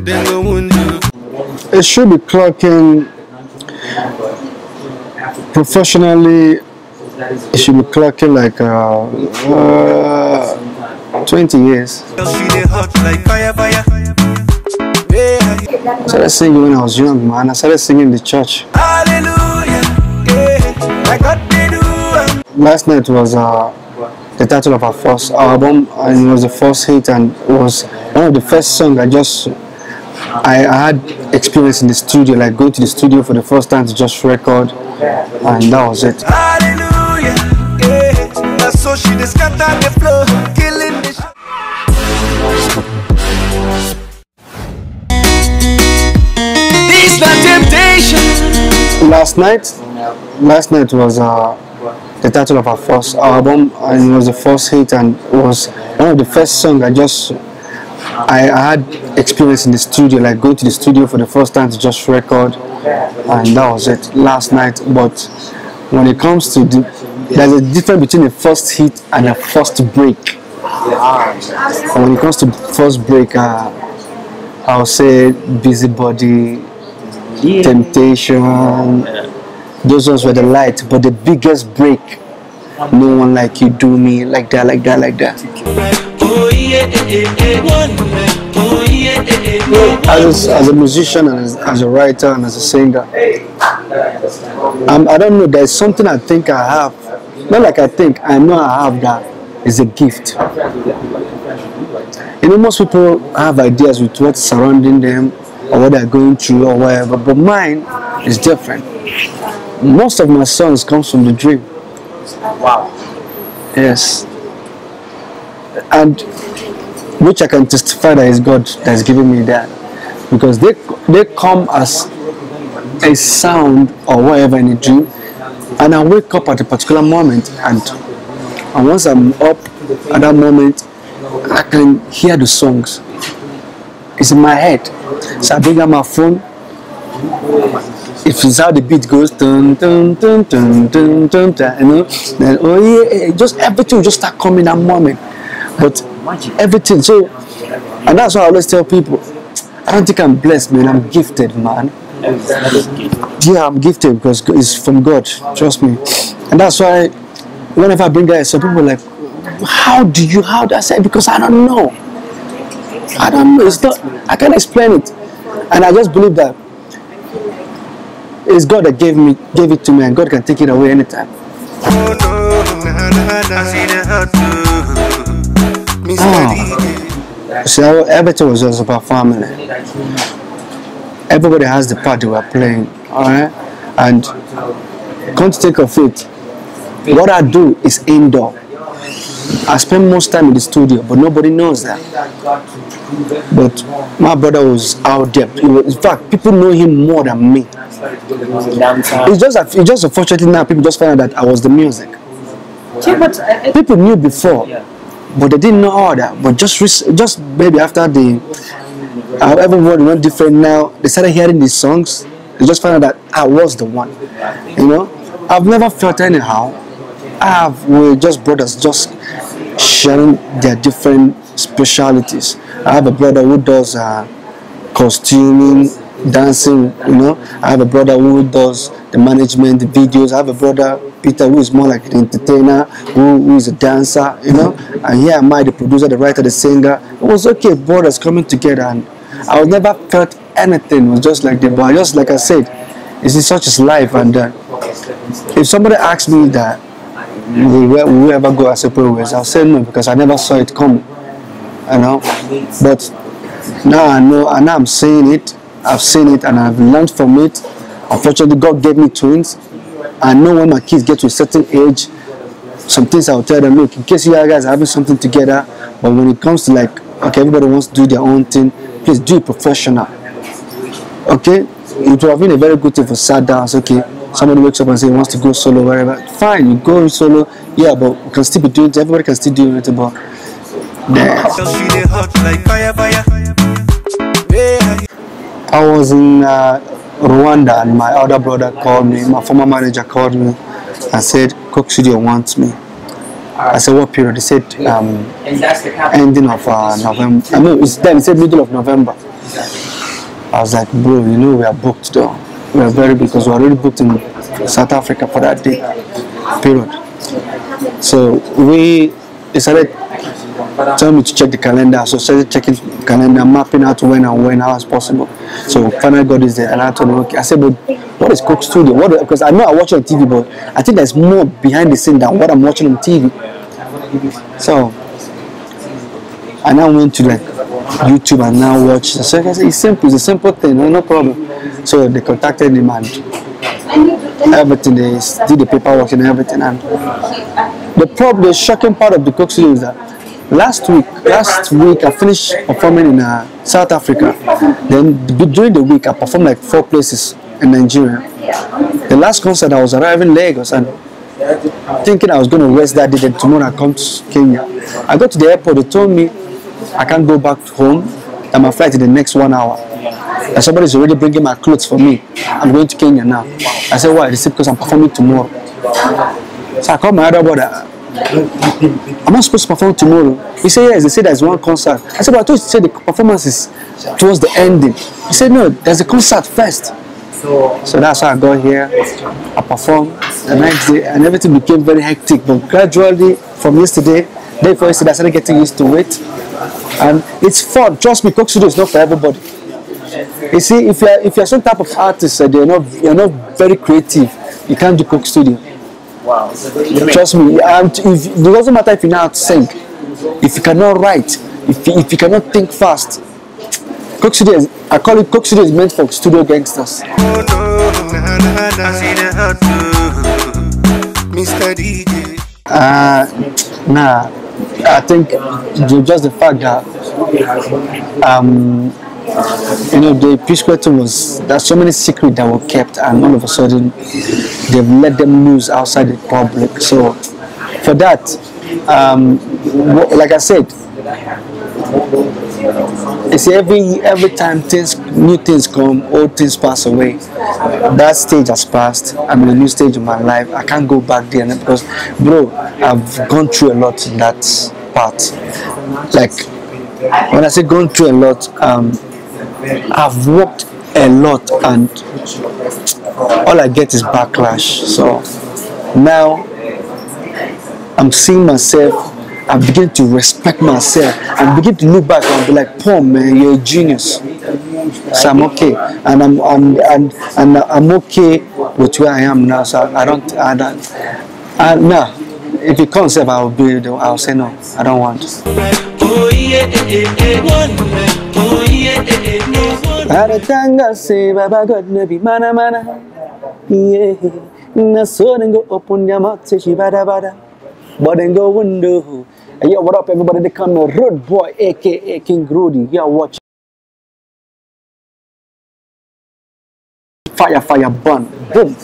It should be clocking professionally. It should be clocking like 20 years. I started singing when I was young, man. I started singing in the church. Last night was the title of our first album, and it was the first hit, and it was one of the first songs I had experience in the studio, like going to the studio for the first time to just record, and that was it. Hallelujah, yeah. That's so she just got on the floor, killing the This not temptation. Last night was the title of our first album, and it was the first hit, and it was one of the first songs I had experience in the studio, like going to the studio for the first time to just record, and that was it last night. But when it comes to there's a difference between a first hit and a first break. And when it comes to first break, I'll say Busybody, Temptation, those ones were the light. But the biggest break, No One Like You, Do Me, like that. As a musician and as a writer and as a singer, I don't know, there's something I think I have, not like I think, I know I have, that is a gift. You know, most people have ideas with what's surrounding them or what they're going through or whatever, but mine is different. Most of my songs comes from the dream. Wow. Yes. And which I can testify that is God that's giving me that, because they come as a sound or whatever in a dream, and I wake up at a particular moment, and once I'm up at that moment, I can hear the songs. It's in my head, so I bring out my phone. If it's how the beat goes, dun, dun, dun, dun, dun, dun, dun, you know, then oh yeah, just everything will just start coming that moment. But everything, so, and that's why I always tell people, I don't think I'm blessed, man. I'm gifted, man. Yeah, I'm gifted because it's from God. Trust me. And that's why whenever I bring that, some people are like, how do I say? Because I don't know. It's not. I can't explain it, and I just believe that it's God that gave it to me, and God can take it away anytime. So everything was just about family. Everybody has the part they were playing, alright? And come to think of it, what I do is indoor. I spend most time in the studio, but nobody knows that. But my brother was out there. In fact, people know him more than me. It's just unfortunately now people just find out that I was the music. People knew before, but they didn't know all that. But just maybe after everyone went different now, they started hearing these songs. They just found out that I was the one. You know, I've never felt anyhow. We're just brothers, just sharing their different specialities. I have a brother who does costuming, dancing, you know. I have a brother who does the management, the videos. I have a brother, Peter, who is more like an entertainer, who is a dancer, you know. And here am I, the producer, the writer, the singer. It was okay, brothers coming together, and I never felt anything. It was just like that. But just like I said, it's such as life. And if somebody asks me that, will we ever go our separate ways, I'll say no, because I never saw it coming, you know. But now I know, and now I'm saying it. I've seen it and I've learned from it. Unfortunately, God gave me twins. I know when my kids get to a certain age, some things I'll tell them, look, in case you guys are having something together, but when it comes to like, okay, everybody wants to do their own thing, please do it professional. Okay? It would have been a very good thing for sat down. Okay, somebody wakes up and says he wants to go solo, wherever. Fine, you go solo. Yeah, but we can still be doing it. Everybody can still do it. But I was in Rwanda, and my other brother called me. My former manager called me and said, Coke Studio wants me. I said, what period? He said, ending of November. I mean, it's then. He said middle of November. I was like, bro, you know we are booked though. We are very booked because we are already booked in South Africa for that day. Period. So they started telling me to check the calendar. So I started checking the calendar, mapping out when and when, how as possible. So finally got this there, and I told him, okay. I said, but what is Coke Studio? Because I know I watch it on TV, but I think there's more behind the scene than what I'm watching on TV. So I now went to like YouTube and now watch. So I said, it's simple, it's a simple thing, no problem. So they contacted him and everything, they did the paperwork and everything. And the shocking part of the Coke Studio is that last week I finished performing in South Africa. Then during the week I performed like 4 places in Nigeria. The last concert I was arriving in Lagos and thinking I was going to rest that day, then tomorrow I come to Kenya. I got to the airport, they told me I can't go back home and my flight in the next 1 hour. And somebody's already bringing my clothes for me. I'm going to Kenya now. I said, why? They said, because I'm performing tomorrow. So I called my other brother. Am I supposed to perform tomorrow? He said, yes. They said there's one concert. I said, but I thought you said the performance is towards the ending. He said, no, there's a concert first. So that's how I got here. I performed the next day and everything became very hectic. But gradually, from yesterday, day before yesterday, I started getting used to it. And it's fun. Trust me, Coke Studio is not for everybody. You see, if you're some type of artist and you're not very creative, you can't do Coke Studio. Wow. Trust me. And it doesn't matter if you know how to sing, if you cannot write, if you cannot think fast. Coke Studio I call it Coke Studio is meant for studio gangsters. Oh no, I see the hurt Mr. DJ. Nah. I think just the fact that the P-Square team there's so many secrets that were kept, and all of a sudden they've let them loose outside the public. So for that, like I said, you see, every time new things come, old things pass away. That stage has passed. I'm in a new stage of my life. I can't go back there because, bro, I've gone through a lot in that part. Like, when I say gone through a lot, I've worked a lot and all I get is backlash. So now I'm seeing myself. I begin to respect myself and begin to look back and be like, Paul, man, you're a genius. So I'm okay, and I'm okay with where I am now. So I don't. Now, if it comes up, I'll say no. I don't want. But then go window. Hey, yo, what up, everybody? They come to Road Boy, aka King Rudy. Yo, watch. Fire, burn. Boom.